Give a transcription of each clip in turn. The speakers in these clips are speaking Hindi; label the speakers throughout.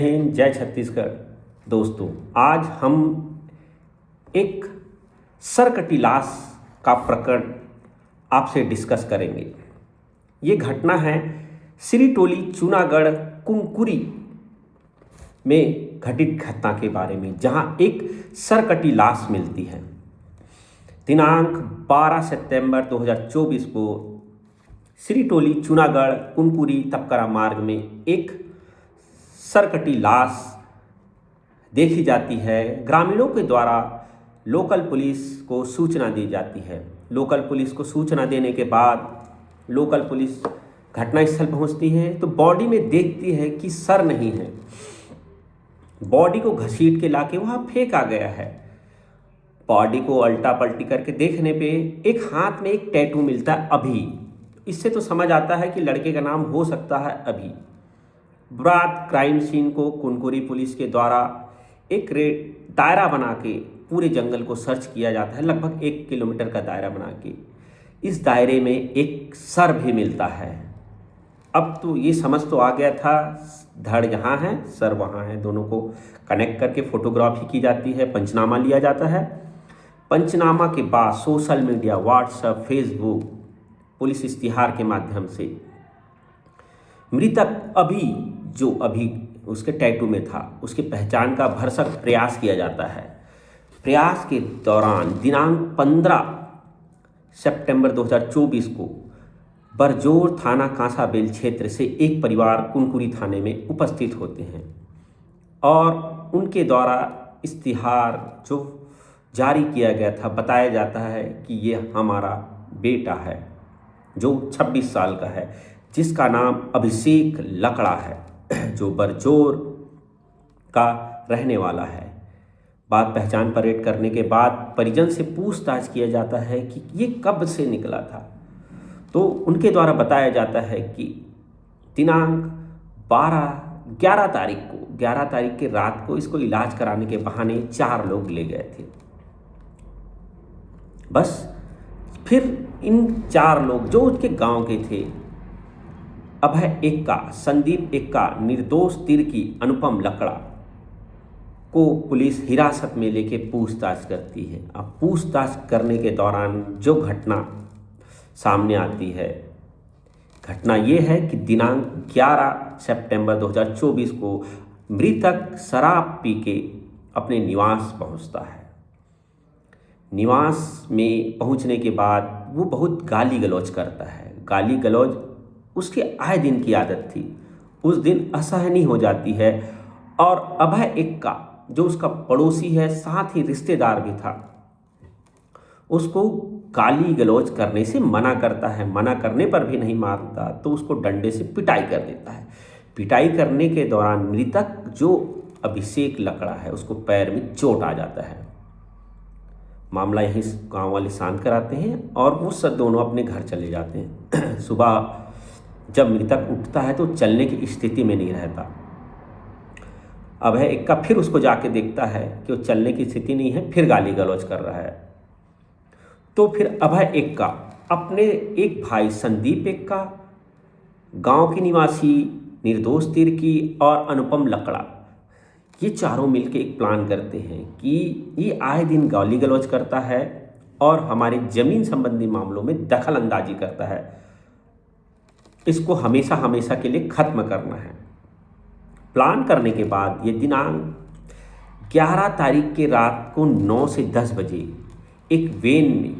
Speaker 1: हिंद, जय छत्तीसगढ़। दोस्तों, आज हम एक सरकटी लाश का प्रकरण आपसे डिस्कस करेंगे। ये घटना है सिरीटोली चुनागढ़ कुनकुरी में घटित घटना के बारे में, जहां एक सरकटी लाश मिलती है। दिनांक 12 सितंबर 2024 को सिरीटोली चुनागढ़ कुनकुरी तपकरा मार्ग में एक सरकटी लाश देखी जाती है। ग्रामीणों के द्वारा लोकल पुलिस को सूचना दी जाती है। लोकल पुलिस को सूचना देने के बाद लोकल पुलिस घटनास्थल पहुंचती है तो बॉडी में देखती है कि सर नहीं है। बॉडी को घसीट के लाके वहाँ फेंका गया है। बॉडी को अल्टा पल्टी करके देखने पे एक हाथ में एक टैटू मिलता है अभी। इससे तो समझ आता है कि लड़के का नाम हो सकता है अभी। रात क्राइम सीन को कुनकुरी पुलिस के द्वारा एक दायरा बना के पूरे जंगल को सर्च किया जाता है। लगभग 1 किलोमीटर का दायरा बना के इस दायरे में एक सर भी मिलता है। अब तो ये समझ तो आ गया था, धड़ यहाँ है सर वहाँ है, दोनों को कनेक्ट करके फोटोग्राफी की जाती है, पंचनामा लिया जाता है। पंचनामा के बाद social media, WhatsApp, Facebook, police इश्तिहार के माध्यम से मृतक अभी उसके टैटू में था, उसकी पहचान का भरसक प्रयास किया जाता है। प्रयास के दौरान दिनांक 15 सितंबर 2024 को बरजोर थाना कांसाबेल क्षेत्र से एक परिवार कुनकुरी थाने में उपस्थित होते हैं और उनके द्वारा इश्तिहार जो जारी किया गया था, बताया जाता है कि ये हमारा बेटा है जो 26 साल का है, जिसका नाम अभिषेक लकड़ा है, जो बरजोर का रहने वाला है। बात पहचान परेड करने के बाद परिजन से पूछताछ किया जाता है कि ये कब से निकला था। तो उनके द्वारा बताया जाता है कि दिनांक 11 तारीख के रात को इसको इलाज कराने के बहाने 4 लोग ले गए थे। बस फिर इन 4 लोग जो उनके गांव के थे, अभय एक्का, संदीप एक्का, निर्दोष तिर्की, अनुपम लकड़ा को पुलिस हिरासत में लेके पूछताछ करती है। अब पूछताछ करने के दौरान जो घटना सामने आती है, घटना ये है कि दिनांक 11 सितंबर 2024 को मृतक शराब पी के अपने निवास पहुंचता है। निवास में पहुंचने के बाद वो बहुत गाली गलौज करता है। गाली गलौज उसके आए दिन की आदत थी, उस दिन असहनीय हो जाती है और अभय एक्का जो उसका पड़ोसी है, साथ ही रिश्तेदार भी था, उसको गाली गलौज करने से मना करता है। मना करने पर भी नहीं मारता तो उसको डंडे से पिटाई कर देता है। पिटाई करने के दौरान मृतक जो अभिषेक लकड़ा है उसको पैर में चोट आ जाता है। मामला यहीं गांव वाले शांत कराते हैं और वो सब दोनों अपने घर चले जाते हैं। सुबह जब मृतक उठता है तो चलने की स्थिति में नहीं रहता। अभय एक्का फिर उसको जाके देखता है कि वो चलने की स्थिति नहीं है, फिर गाली गलौज कर रहा है। तो फिर अभय एक्का अपने एक भाई संदीप एक्का, गांव के निवासी निर्दोष तिर्की और अनुपम लकड़ा, ये चारों मिलके एक प्लान करते हैं कि ये आए दिन गाली गलौज करता है और हमारे जमीन संबंधी मामलों में दखल अंदाजी करता है। इसको हमेशा के लिए खत्म करना है। प्लान करने के बाद ये दिनांक 11 तारीख के रात को 9 से 10 बजे एक वैन में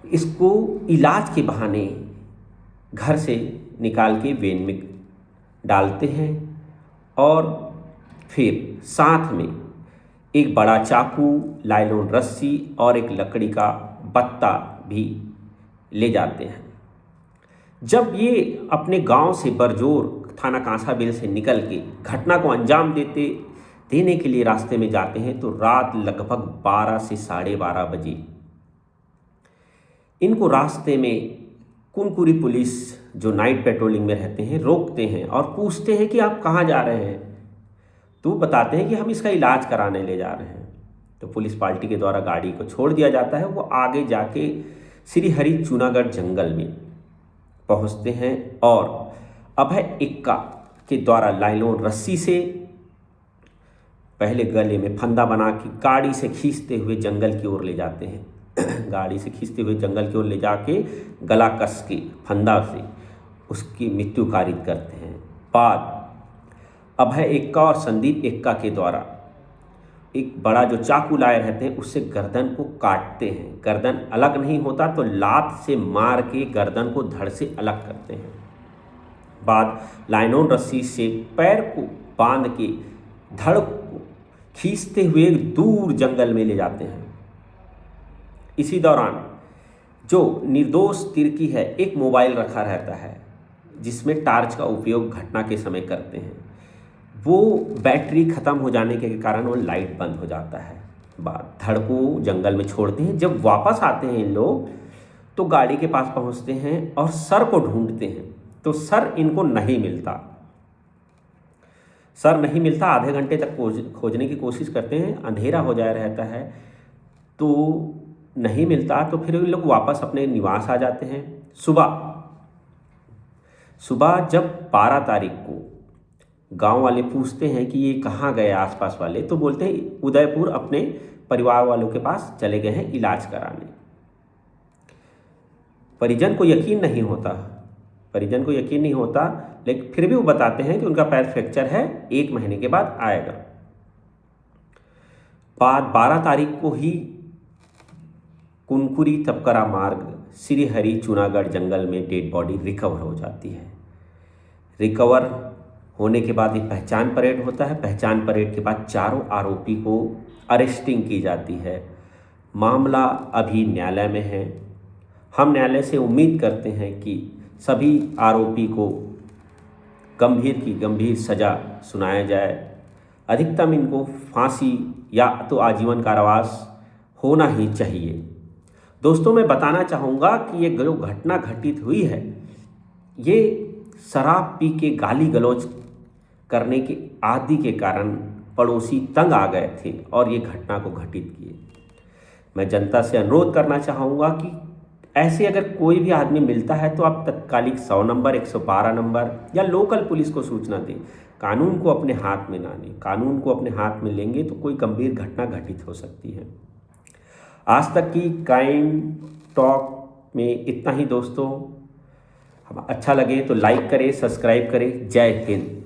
Speaker 1: इसको इलाज के बहाने घर से निकाल के वैन में डालते हैं और फिर साथ में एक बड़ा चाकू, लाइलॉन रस्सी और एक लकड़ी का बत्ता भी ले जाते हैं। जब ये अपने गांव से बरजोर थाना कांसाबेल से निकल के घटना को अंजाम देने के लिए रास्ते में जाते हैं तो रात लगभग 12 से 12:30 बजे इनको रास्ते में कुनकुरी पुलिस जो नाइट पेट्रोलिंग में रहते हैं रोकते हैं और पूछते हैं कि आप कहाँ जा रहे हैं। तो बताते हैं कि हम इसका इलाज कराने ले जा रहे हैं। तो पुलिस पार्टी के द्वारा गाड़ी को छोड़ दिया जाता है। वो आगे जाके श्री हरि चुनागढ़ जंगल में पहुंचते हैं और अभय एक्का के द्वारा लाइलॉन रस्सी से पहले गले में फंदा बना के गाड़ी से खींचते हुए जंगल की ओर ले जाते हैं। गाड़ी से खींचते हुए जंगल की ओर ले जाके गला कस के फंदा से उसकी मृत्यु कारित करते हैं। बाद अभय एक्का और संदीप एक्का के द्वारा एक बड़ा जो चाकू लाए रहते हैं उससे गर्दन को काटते हैं। गर्दन अलग नहीं होता तो लात से मार के गर्दन को धड़ से अलग करते हैं। बाद लाइनोन रस्सी से पैर को बांध के धड़ को खींचते हुए दूर जंगल में ले जाते हैं। इसी दौरान जो निर्दोष तिर्की है एक मोबाइल रखा रहता है जिसमें टार्च का उपयोग घटना के समय करते हैं। वो बैटरी ख़त्म हो जाने के कारण वो लाइट बंद हो जाता है। बाद धड़ को जंगल में छोड़ते हैं। जब वापस आते हैं इन लोग तो गाड़ी के पास पहुंचते हैं और सर को ढूंढते हैं तो सर इनको नहीं मिलता। सर नहीं मिलता, आधे घंटे तक खोजने की कोशिश करते हैं, अंधेरा हो जाया रहता है तो नहीं मिलता। तो फिर इन लोग वापस अपने निवास आ जाते हैं। सुबह जब 12 तारीख को गांव वाले पूछते हैं कि ये कहाँ गए आसपास वाले, तो बोलते हैं उदयपुर अपने परिवार वालों के पास चले गए हैं इलाज कराने। परिजन को यकीन नहीं होता, लेकिन फिर भी वो बताते हैं कि उनका पैर फ्रैक्चर है, 1 महीने के बाद आएगा। बाद 12 तारीख को ही कुनकुरी तपकरा मार्ग श्रीहरि चुनागढ़ जंगल में डेड बॉडी रिकवर हो जाती है। रिकवर होने के बाद एक पहचान परेड होता है। पहचान परेड के बाद चारों आरोपी को अरेस्टिंग की जाती है। मामला अभी न्यायालय में है। हम न्यायालय से उम्मीद करते हैं कि सभी आरोपी को गंभीर की गंभीर सज़ा सुनाया जाए। अधिकतम इनको फांसी या तो आजीवन कारावास होना ही चाहिए। दोस्तों, मैं बताना चाहूँगा कि ये जो घटना घटित हुई है ये शराब पी के गाली गलौज करने के आदि के कारण पड़ोसी तंग आ गए थे और ये घटना को घटित किए। मैं जनता से अनुरोध करना चाहूँगा कि ऐसे अगर कोई भी आदमी मिलता है तो आप तत्कालिक 100 नंबर 112 नंबर या लोकल पुलिस को सूचना दें। कानून को अपने हाथ में ना लें। कानून को अपने हाथ में लेंगे तो कोई गंभीर घटना घटित हो सकती है। आज तक की क्राइम टॉक में इतना ही दोस्तों। अच्छा लगे तो लाइक करें, सब्सक्राइब करें। जय हिंद।